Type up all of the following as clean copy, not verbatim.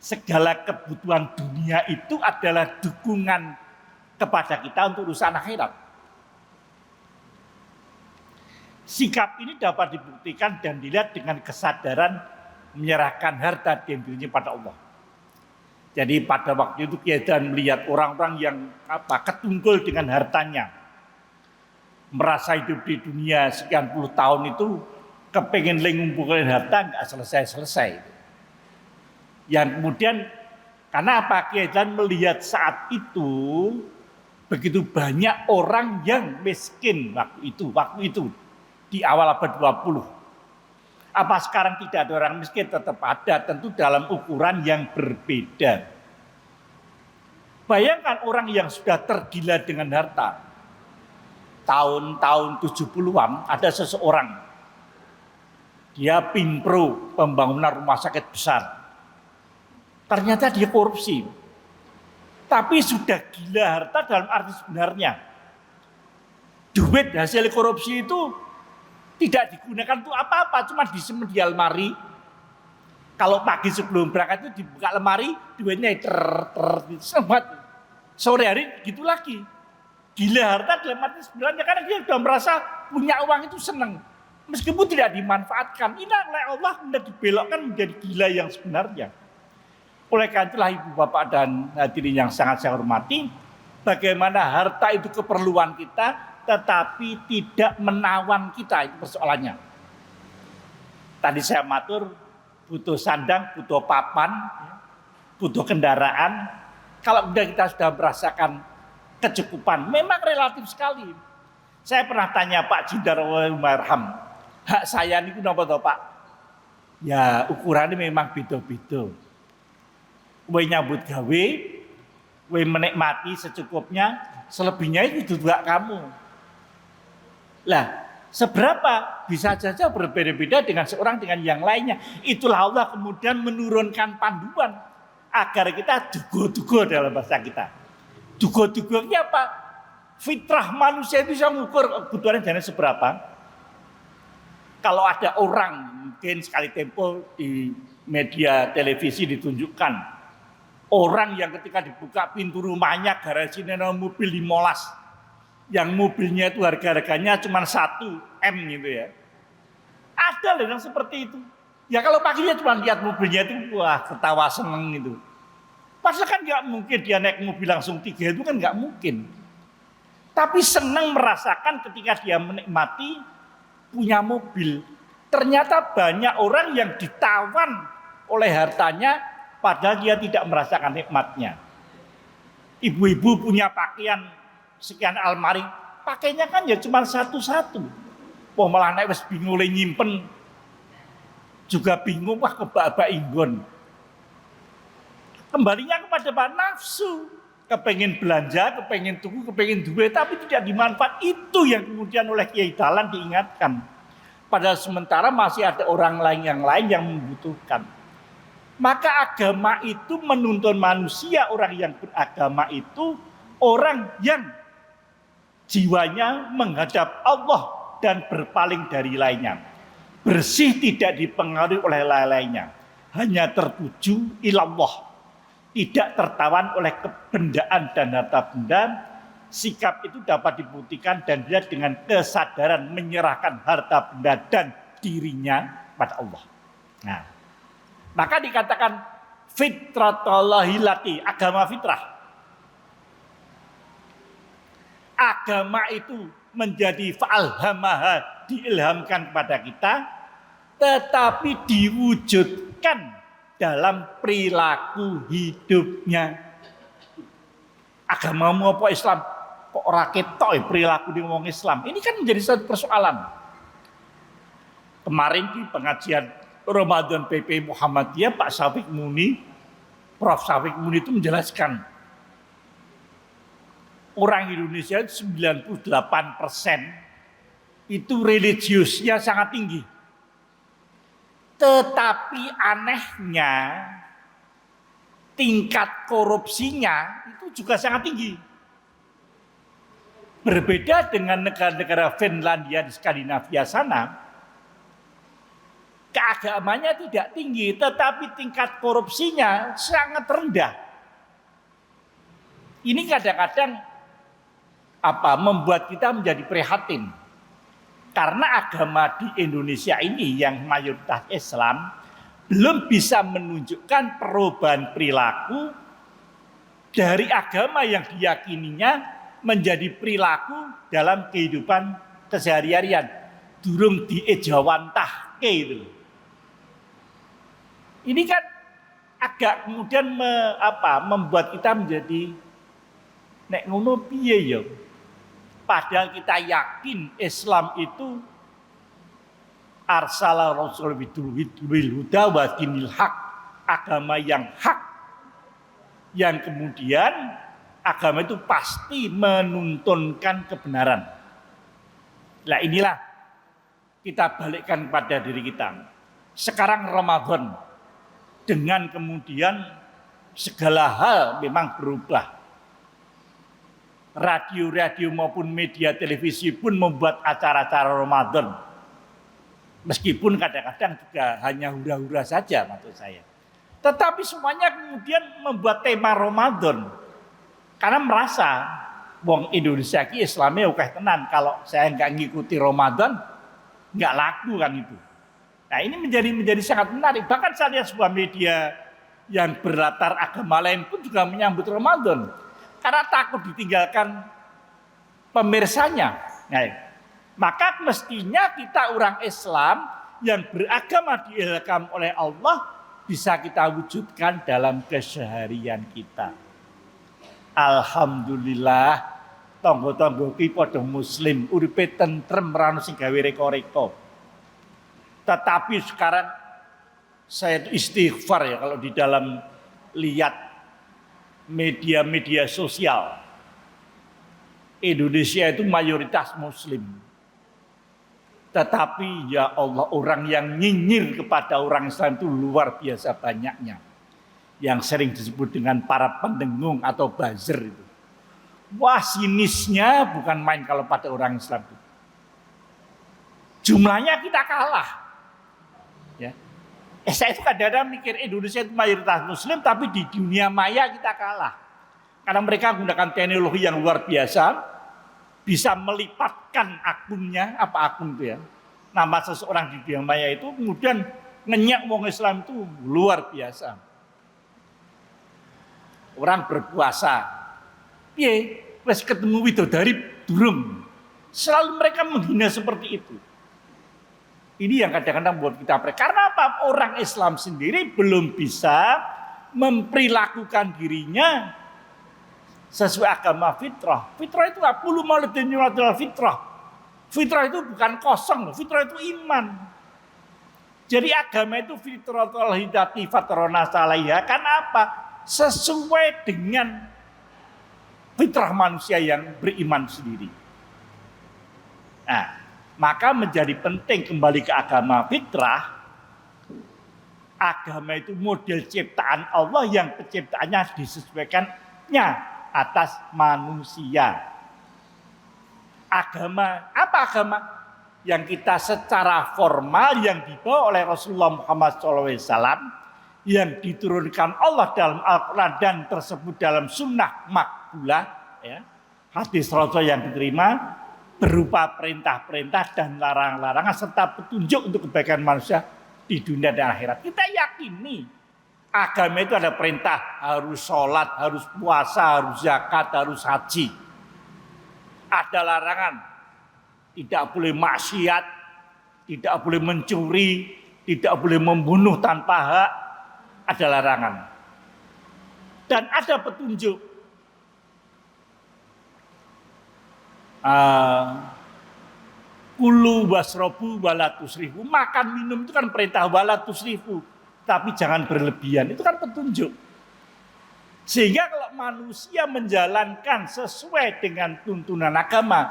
segala kebutuhan dunia itu adalah dukungan kepada kita untuk urusan akhirat. Sikap ini dapat dibuktikan dan dilihat dengan kesadaran menyerahkan harta dan dirinya pada Allah. Jadi pada waktu itu Kyai Dahlan melihat orang-orang yang ketunggul dengan hartanya, merasa hidup di dunia sekian puluh tahun itu kepengen ngumpulin harta nggak selesai-selesai. Yang kemudian karena apa? Kyai Dahlan melihat saat itu begitu banyak orang yang miskin waktu itu di awal abad 20. Apa sekarang tidak ada orang miskin? Tetap ada, tentu dalam ukuran yang berbeda. Bayangkan orang yang sudah tergila dengan harta. Tahun-tahun 70-an ada seseorang. Dia pimpro pembangunan rumah sakit besar. Ternyata dia korupsi. Tapi sudah gila harta dalam arti sebenarnya. Duit hasil korupsi itu tidak digunakan untuk apa-apa, cuma disimpan di almari. Kalau pagi sebelum berangkat itu dibuka lemari, duitnya sempat. Sore hari gitu lagi. Gila harta dalam arti sebenarnya karena dia sudah merasa punya uang itu senang. Meskipun tidak dimanfaatkan, ini oleh Allah sudah dibelokkan menjadi gila yang sebenarnya. Oleh karena itulah ibu bapak dan hadirin yang sangat saya hormati, bagaimana harta itu keperluan kita, tetapi tidak menawan kita, itu persoalannya. Tadi saya matur, butuh sandang, butuh papan, butuh kendaraan. Kalau kita sudah merasakan kecukupan, memang relatif sekali. Saya pernah tanya Pak Jindar Marham, hak saya ini kenapa toh Pak? Ya ukurannya memang beda-beda. Kowe nyambut gawe, kowe menikmati secukupnya, selebihnya itu juga kamu. Lah, seberapa bisa saja berbeda-beda dengan seorang dengan yang lainnya. Itulah Allah kemudian menurunkan panduan agar kita dugo-dugo dalam bahasa kita. Dugo-dugonya apa? Fitrah manusia itu bisa mengukur kebutuhannya dana seberapa. Kalau ada orang mungkin sekali tempo di media televisi ditunjukkan orang yang ketika dibuka pintu rumahnya garasinya mobil 15, yang mobilnya itu harga-harganya cuma 1 M gitu ya. Ada loh yang seperti itu. Ya kalau paginya cuma lihat mobilnya itu wah ketawa seneng gitu. Padahal kan nggak mungkin dia naik mobil langsung 3 itu kan nggak mungkin. Tapi senang merasakan ketika dia menikmati punya mobil. Ternyata banyak orang yang ditawan oleh hartanya padahal dia tidak merasakan nikmatnya. Ibu-ibu punya pakaian sekian almari, pakainya kan ya cuma satu-satu. Wah malah nek wis bingung le nyimpen juga bingung wah kebak-bak inggon. Kembalinya kepada nafsu, kepengen belanja, kepengen tuku, kepengen duit, tapi tidak dimanfaat. Itu yang kemudian oleh Kyai Dahlan diingatkan. Padahal sementara masih ada orang lain yang membutuhkan. Maka agama itu menuntun manusia, orang yang beragama itu orang yang jiwanya menghadap Allah dan berpaling dari lainnya. Bersih tidak dipengaruhi oleh lain-lainnya. Hanya tertuju ilallah. Tidak tertawan oleh kebendaan dan harta benda. Sikap itu dapat dibuktikan dan dilihat dengan kesadaran menyerahkan harta benda dan dirinya pada Allah. Nah, maka dikatakan fitratullahi lati, agama fitrah. Agama itu menjadi fa'alhamaha, diilhamkan kepada kita, tetapi diwujudkan dalam perilaku hidupnya. Agamamu apa Islam? Kok ora ketok perilaku di wong Islam? Ini kan menjadi satu persoalan. Kemarin di pengajian Ramadan PP Muhammadiyah, Pak Syafiq Muni, Prof. Syafiq Muni itu menjelaskan orang Indonesia 98% itu religiusnya sangat tinggi. Tetapi anehnya tingkat korupsinya itu juga sangat tinggi. Berbeda dengan negara-negara Finlandia di Skandinavia sana, agamanya tidak tinggi, tetapi tingkat korupsinya sangat rendah. Ini kadang-kadang membuat kita menjadi prihatin. Karena agama di Indonesia ini yang mayoritas Islam belum bisa menunjukkan perubahan perilaku dari agama yang diyakininya menjadi perilaku dalam kehidupan keseharian. Durung diejawantahke itu. Ini kan agak kemudian membuat kita menjadi nek ngono piye ya. Padahal kita yakin Islam itu arsala rasul bil huda wa dinil haq, agama yang hak, yang kemudian agama itu pasti menuntunkan kebenaran. Nah inilah kita balikkan pada diri kita. Sekarang Ramadan, dengan kemudian segala hal memang berubah. Radio-radio maupun media televisi pun membuat acara-acara Ramadan. Meskipun kadang-kadang juga hanya hura-hura saja maksud saya. Tetapi semuanya kemudian membuat tema Ramadan. Karena merasa wong Indonesia ki Islamnya oke tenan, kalau saya nggak ngikuti Ramadan nggak laku kan itu. Nah ini menjadi sangat menarik. Bahkan saya lihat sebuah media yang berlatar agama lain pun juga menyambut Ramadan. Karena takut ditinggalkan pemirsanya. Nah, maka mestinya kita orang Islam yang beragama diilham oleh Allah bisa kita wujudkan dalam keseharian kita. Alhamdulillah, tonggo-tonggo ki padha muslim, uripe tentrem ora ono sing gawe reko-reko. Tetapi sekarang saya istighfar ya kalau di dalam lihat media-media sosial. Indonesia itu mayoritas muslim. Tetapi ya Allah, orang yang nyinyir kepada orang Islam itu luar biasa banyaknya. Yang sering disebut dengan para pendengung atau buzzer itu. Wah, sinisnya bukan main kalau pada orang Islam itu. Jumlahnya kita kalah. Ya. Saya itu kadang-kadang mikir Indonesia itu mayoritas muslim, tapi di dunia maya kita kalah. Karena mereka menggunakan teknologi yang luar biasa, bisa melipatkan akunnya, apa akun itu ya, nama seseorang di dunia maya itu, kemudian ngenyak wong Islam itu luar biasa. Orang berpuasa, wes ketemu widodari durung, selalu mereka menghina seperti itu. Ini yang kadang-kadang buat kita karena apa? Orang Islam sendiri belum bisa memperilakukan dirinya sesuai agama fitrah. Fitrah itu apulu maulidin yulatul fitrah. Fitrah itu bukan kosong, fitrah itu iman. Jadi agama itu fitratul hidati fatrona salaiha. Karena apa? Sesuai dengan fitrah manusia yang beriman sendiri. Nah, maka menjadi penting kembali ke agama fitrah. Agama itu model ciptaan Allah yang penciptaannya disesuaikannya atas manusia. Agama, apa agama? Yang kita secara formal yang dibawa oleh Rasulullah Muhammad SAW, yang diturunkan Allah dalam Al-Quran dan tersebut dalam sunnah makbulah, ya, hadis Rasul yang diterima, berupa perintah-perintah dan larang-larangan serta petunjuk untuk kebaikan manusia di dunia dan akhirat. Kita yakini agama itu ada perintah, harus sholat, harus puasa, harus zakat, harus haji. Ada larangan, tidak boleh maksiat, tidak boleh mencuri, tidak boleh membunuh tanpa hak, ada larangan. Dan ada petunjuk. Kulu wasrobu walatusrifu, makan minum itu kan perintah, walatusrifu, tapi jangan berlebihan, itu kan petunjuk. Sehingga kalau manusia menjalankan sesuai dengan tuntunan agama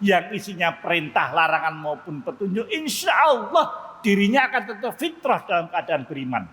yang isinya perintah, larangan maupun petunjuk, insya Allah dirinya akan tetap fitrah dalam keadaan beriman.